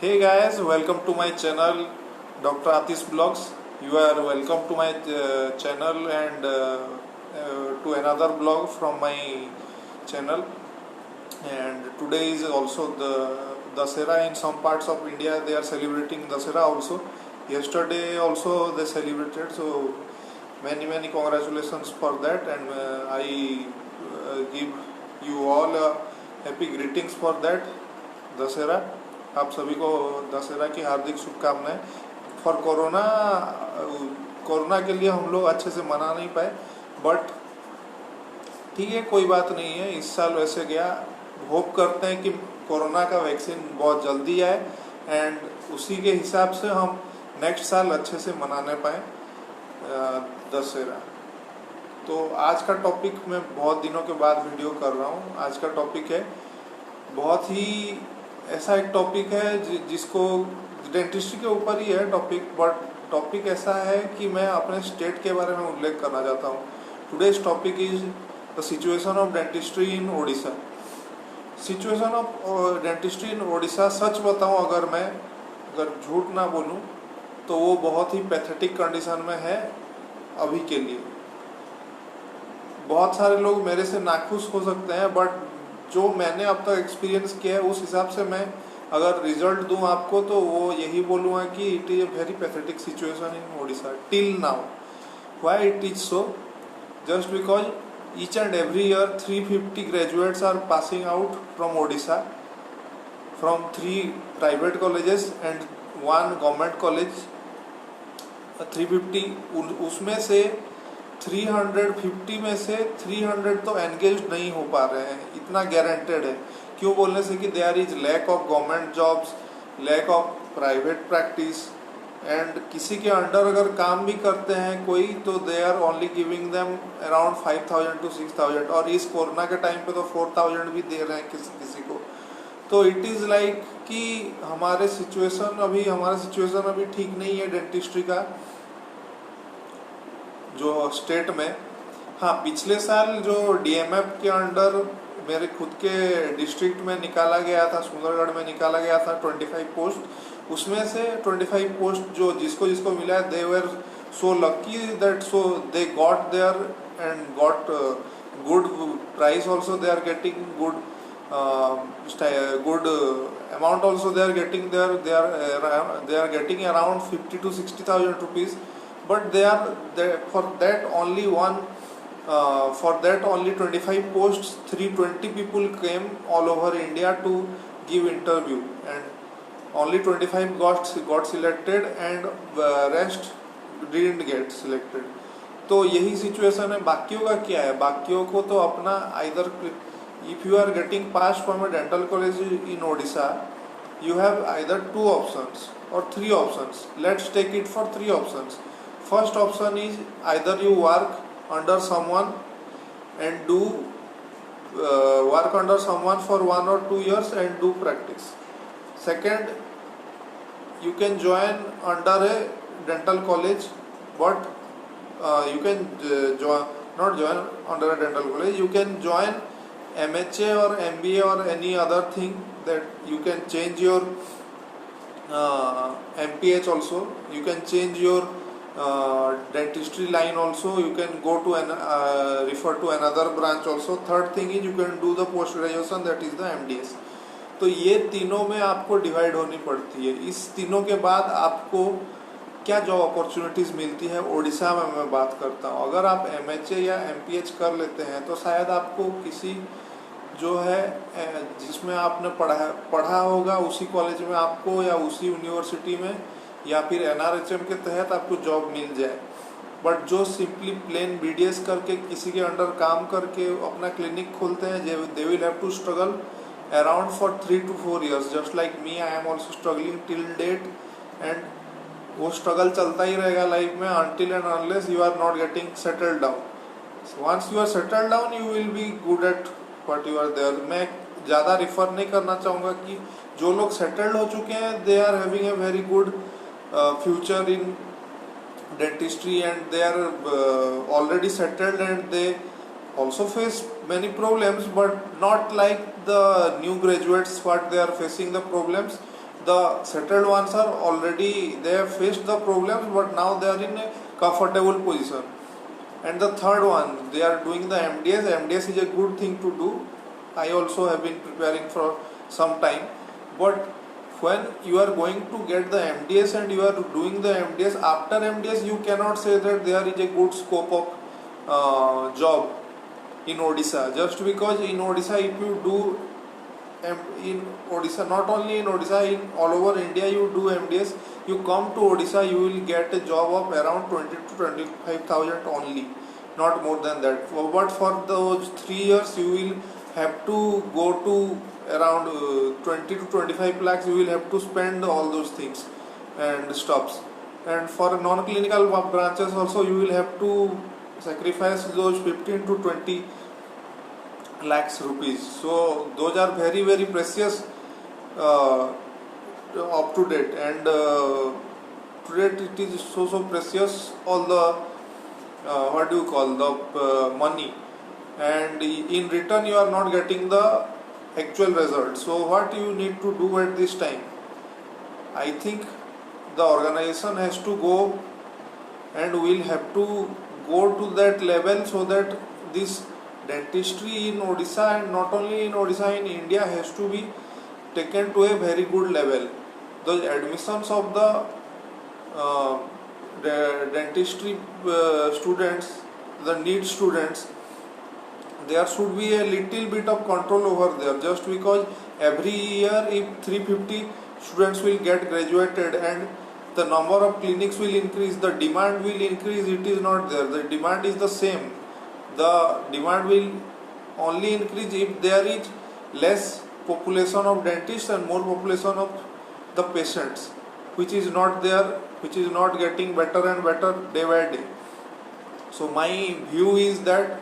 Hey guys, welcome to my channel Dr. Atish Blogs. You are welcome to my channel and to another blog from my channel. And today is also the Dasera. In some parts of India they are celebrating Dasera also. Yesterday also they celebrated, so many congratulations for that, and I give you all happy greetings for that Dussehra. आप सभी को दशहरा की हार्दिक शुभकामनाएं. For corona के लिए हम लोग अच्छे से मना नहीं पाए, बट ठीक है, कोई बात नहीं है. इस साल वैसे गया. होप करते हैं कि कोरोना का वैक्सीन बहुत जल्दी आए एंड उसी के हिसाब से हम नेक्स्ट साल अच्छे से मनाने पाए दशहरा. तो आज का टॉपिक मैं बहुत दिनों के बाद वीडियो कर रहा हूँ. आज का टॉपिक है बहुत ही ऐसा एक टॉपिक है जिसको डेंटिस्ट्री के ऊपर ही है टॉपिक, बट टॉपिक ऐसा है कि मैं अपने स्टेट के बारे में उल्लेख करना चाहता हूँ. Today's topic is the situation of dentistry in Odisha. Situation of dentistry in Odisha, सच बताऊँ अगर झूठ ना बोलूँ तो वो बहुत ही पैथेटिक कंडीशन में है अभी के लिए. बहुत सारे लोग मेरे से नाखुश हो सकते हैं, बट जो मैंने अब तक एक्सपीरियंस किया है उस हिसाब से मैं अगर रिजल्ट दूं आपको तो वो यही बोलूँगा कि it is a very pathetic situation in Odisha till now. Why it is so? Just because each and every year 350 graduates are passing out from Odisha from 3 private colleges and 1 government college. 350 उसमें से 350 में से 300 तो एंगेज नहीं हो पा रहे हैं, इतना गारंटेड है. क्यों बोलने से कि there is lack of government jobs, lack of private practice, and किसी के अंडर अगर काम भी करते हैं कोई तो they are only giving them around 5000 to 6000, और इस कोरोना के टाइम पे तो 4000 भी दे रहे हैं किसी को. तो इट इज़ लाइक कि हमारा सिचुएशन अभी ठीक नहीं है डेंटिस्ट्री का जो स्टेट में. हाँ, पिछले साल जो डीएमएफ के अंडर मेरे खुद के डिस्ट्रिक्ट में निकाला गया था, सुंदरगढ़ में निकाला गया था 25 पोस्ट. उसमें से 25 पोस्ट जो जिसको मिला है, they were so lucky that so they got there and got good price also. They are getting good amount also. They are getting around 50 to 60,000 rupees, but for that only 25 posts 320 people came all over India to give interview, and only 25 got selected and rest didn't get selected. तो यही situation है. बाकियों का क्या है? बाकियों को तो अपना either if you are getting passed from a dental college in Odisha, you have either 2 options or 3 options. Let's take it for 3 options. First option is either you work under someone and do work under someone for 1 or 2 years and do practice. Second, you can join under a dental college, but you can not join under a dental college. You can join MHA or MBA or any other thing that you can change your MPH also. You can change your dentistry line also. You can go to refer to another branch also. Third thing is you can do the post graduation, that is the MDS. तो ये तीनों में आपको divide होनी पड़ती है. इस तीनों के बाद आपको क्या जॉब अपॉर्चुनिटीज़ मिलती है ओडिशा में मैं बात करता हूँ. अगर आप MHA या MPH कर लेते हैं तो शायद आपको किसी जो है जिसमें आपने पढ़ा होगा उसी कॉलेज में आपको या उसी यूनिवर्सिटी में या फिर NRHM के तहत आपको जॉब मिल जाए. बट जो सिंपली प्लेन BDS करके किसी के अंडर काम करके अपना क्लिनिक खोलते हैं, they will have to struggle around for 3 to 4 years. Just like me, I am also struggling till date, and वो स्ट्रगल चलता ही रहेगा लाइफ में until and unless you are not getting settled down. Once you are settled down, you will be good at what you are there. मैं ज़्यादा refer नहीं करना चाहूँगा कि जो लोग सेटल्ड हो चुके हैं they are having a very good future in dentistry, and they are already settled, and they also face many problems, but not like the new graduates what they are facing the problems. The settled ones are already, they have faced the problems, but now they are in a comfortable position. And the third one, they are doing the MDS. MDS is a good thing to do. I also have been preparing for some time. But when you are going to get the MDS and you are doing the MDS, after MDS you cannot say that there is a good scope of job in Odisha. Just because in Odisha, if you do in Odisha, not only in Odisha, in all over India you do MDS, you come to Odisha, you will get a job of around 20 to 25,000 only, not more than that. But for those 3 years you will have to go to around 20 to 25 lakhs, you will have to spend all those things and stops. And for non-clinical branches also you will have to sacrifice those 15 to 20 lakhs rupees. So those are very very precious, up to date, and to date it is so precious, all the what do you call, the money, and in return you are not getting the actual result. So what you need to do at this time, I think the organization has to go and will have to go to that level, so that this dentistry in Odisha, and not only in Odisha, in India, has to be taken to a very good level. The admissions of the dentistry students, the NEET students, there should be a little bit of control over there, just because every year if 350 students will get graduated and the number of clinics will increase, the demand will increase. It is not there, the demand is the same. The demand will only increase if there is less population of dentists and more population of the patients, which is not there, which is not getting better and better day by day. So my view is that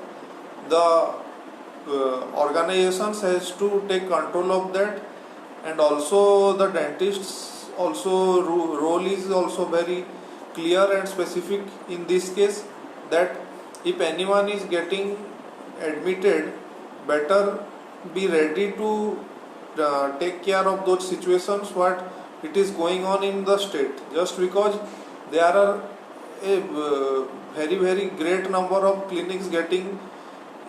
the organizations has to take control of that, and also the dentists also role is also very clear and specific in this case, that if anyone is getting admitted, better be ready to take care of those situations what it is going on in the state. Just because there are a very very great number of clinics getting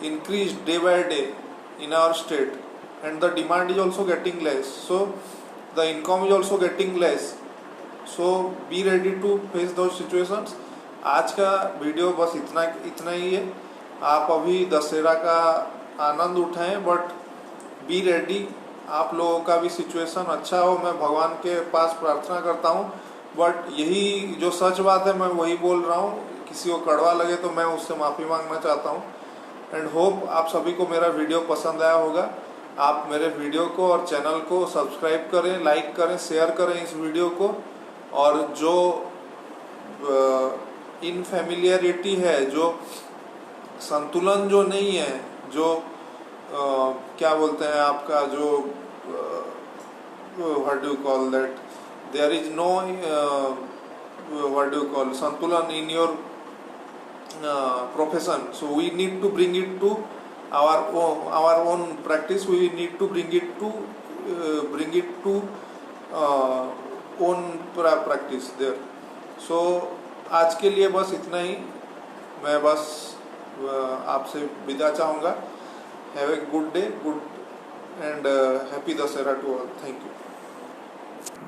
increased day by day in our state, and the demand is also getting less, so the income is also getting less. So be ready to face those situations. आज का video बस इतना ही है. आप अभी दशहरा का आनंद उठाएं, but be ready. आप लोगों का भी सिचुएशन अच्छा हो, मैं भगवान के पास प्रार्थना करता हूं. बट यही जो सच बात है मैं वही बोल रहा हूं. किसी को कड़वा लगे तो मैं उससे माफ़ी मांगना चाहता हूं. एंड होप आप सभी को मेरा वीडियो पसंद आया होगा. आप मेरे वीडियो को और चैनल को सब्सक्राइब करें, लाइक करें, शेयर करें इस वीडियो को. और जो इनफेमिलियरिटी है, जो संतुलन जो नहीं है, जो क्या बोलते हैं आपका, जो what do call that, there is no what do call संतुलन in your profession. So we need to bring it to our own practice. We need to bring it to own practice there. So आज के लिए बस इतना ही. मैं बस आपसे विदा चाहूँगा. Have a good day, good and happy Dasara to all. Thank you.